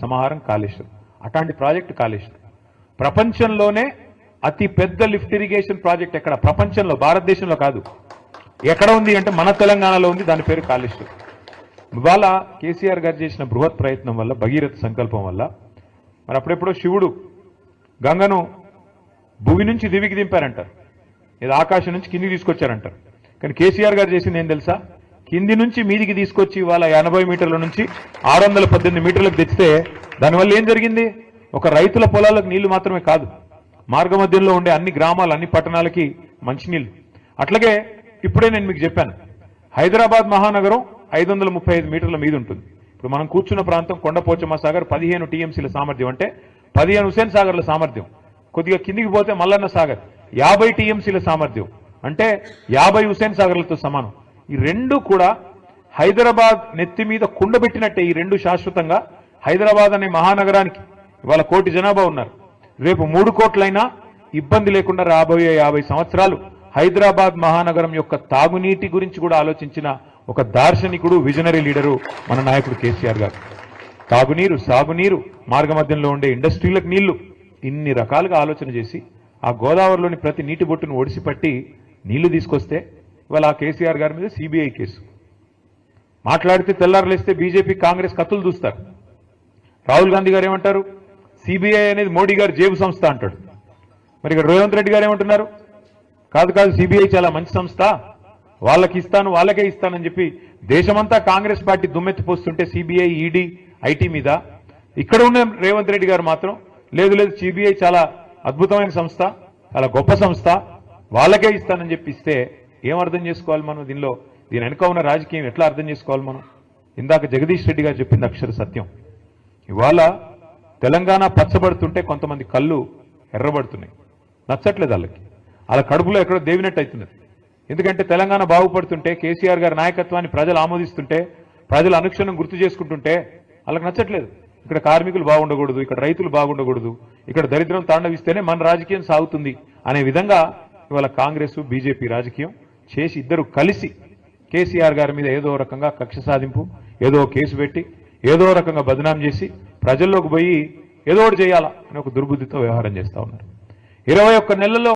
సమాహారం కాళేశ్వరం. అట్లాంటి ప్రాజెక్టు కాళేశ్వరం ప్రపంచంలోనే అతి పెద్ద లిఫ్ట్ ఇరిగేషన్ ప్రాజెక్ట్ ఎక్కడ, ప్రపంచంలో, భారతదేశంలో కాదు, ఎక్కడ ఉంది అంటే మన తెలంగాణలో ఉంది. దాని పేరు కాళేశ్వరం. ఇవాళ కేసీఆర్ గారు చేసిన బృహత్ ప్రయత్నం వల్ల, భగీరథ సంకల్పం వల్ల, మరి అప్పుడెప్పుడో శివుడు గంగను భూమి నుంచి దివికి దింపారంటారు, ఇది ఆకాశం నుంచి కిందికి తీసుకొచ్చారంటారు. కానీ కేసీఆర్ గారు చేసింది ఏం తెలుసా? కింది నుంచి మీదికి తీసుకొచ్చి ఇవాళ 80 మీటర్ల నుంచి 618 మీటర్లకు తెచ్చితే దానివల్ల ఏం జరిగింది? ఒక రైతుల పొలాలకు నీళ్లు మాత్రమే కాదు, మార్గ మధ్యంలో ఉండే అన్ని గ్రామాలు, అన్ని పట్టణాలకి మంచినీళ్ళు. అట్లాగే ఇప్పుడే నేను మీకు చెప్పాను, హైదరాబాద్ మహానగరం 535 మీటర్ల మీద ఉంటుంది. ఇప్పుడు మనం కూర్చున్న ప్రాంతం కొండపోచమ్మ సాగర్ 15 టీఎంసీల సామర్థ్యం, అంటే 15 హుసేన్ సాగర్ల సామర్థ్యం. కొద్దిగా కిందికి పోతే మల్లన్న సాగర్ 50 టీఎంసీల సామర్థ్యం, అంటే 50 హుసేన్ సాగర్లతో సమానం. ఈ రెండు కూడా హైదరాబాద్ నెత్తి మీద కుండబెట్టినట్టే. ఈ రెండు శాశ్వతంగా హైదరాబాద్ అనే మహానగరానికి ఇవాళ 1 కోటి జనాభా ఉన్నారు. రేపు 3 కోట్లైనా ఇబ్బంది లేకుండా రాబోయే 50 సంవత్సరాలు హైదరాబాద్ మహానగరం యొక్క తాగునీటి గురించి కూడా ఆలోచించిన ఒక దార్శనికుడు, విజనరీ లీడరు మన నాయకుడు కేసీఆర్ గారు. తాగునీరు, సాగునీరు, మార్గమధ్యంలో ఉండే ఇండస్ట్రీలకు నీళ్లు, ఇన్ని రకాలుగా ఆలోచన చేసి ఆ గోదావరిలోని ప్రతి నీటి బొట్టును ఒడిసిపట్టి నీళ్లు తీసుకొస్తే ఇవాళ ఆ కేసీఆర్ గారి మీద సిబిఐ కేసు. మాట్లాడితే తెల్లారులేస్తే బీజేపీ, కాంగ్రెస్ కత్తులు దూస్తారు. రాహుల్ గాంధీ గారు ఏమంటారు? సిబిఐ అనేది మోడీ గారు జేబు సంస్థ అంటాడు. మరి ఇక్కడ రేవంత్ రెడ్డి గారు ఏమంటున్నారు? కాదు కాదు, సిబిఐ చాలా మంచి సంస్థ, వాళ్ళకి ఇస్తాను, వాళ్ళకే ఇస్తానని చెప్పి దేశమంతా కాంగ్రెస్ పార్టీ దుమ్మెత్తిపోస్తుంటే సిబిఐ, ఈడీ, ఐటీ మీద, ఇక్కడ ఉన్న రేవంత్ రెడ్డి గారు మాత్రం లేదు లేదు, సిబిఐ చాలా అద్భుతమైన సంస్థ, చాలా గొప్ప సంస్థ, వాళ్ళకే ఇస్తానని చెప్పి ఇస్తే ఏం అర్థం చేసుకోవాలి మనం? దీని వెనుక ఉన్న రాజకీయం ఎట్లా అర్థం చేసుకోవాలి మనం? ఇందాక జగదీష్ రెడ్డి గారు చెప్పింది అక్షర సత్యం. ఇవాళ తెలంగాణ పచ్చబడుతుంటే కొంతమంది కళ్ళు ఎర్రబడుతున్నాయి, నచ్చట్లేదు వాళ్ళకి, వాళ్ళ కడుపులో ఎక్కడో దేవినట్టు అవుతున్నది. ఎందుకంటే తెలంగాణ బాగుపడుతుంటే, కేసీఆర్ గారి నాయకత్వాన్ని ప్రజలు ఆమోదిస్తుంటే, ప్రజలు అనుక్షణం గుర్తు చేసుకుంటుంటే వాళ్ళకి నచ్చట్లేదు. ఇక్కడ కార్మికులు బాగుండకూడదు, ఇక్కడ రైతులు బాగుండకూడదు, ఇక్కడ దరిద్రం తాండవిస్తేనే మన రాజకీయం సాగుతుంది అనే విధంగా ఇవాళ కాంగ్రెస్, బీజేపీ రాజకీయం చేసి ఇద్దరు కలిసి కేసీఆర్ గారి మీద ఏదో రకంగా కక్ష సాధింపు, ఏదో కేసు పెట్టి, ఏదో రకంగా బదనాం చేసి ప్రజల్లోకి పోయి ఏదో ఒకటి చేయాలా అని ఒక దుర్బుద్ధితో వ్యవహారం చేస్తా ఉన్నారు. 21 నెలల్లో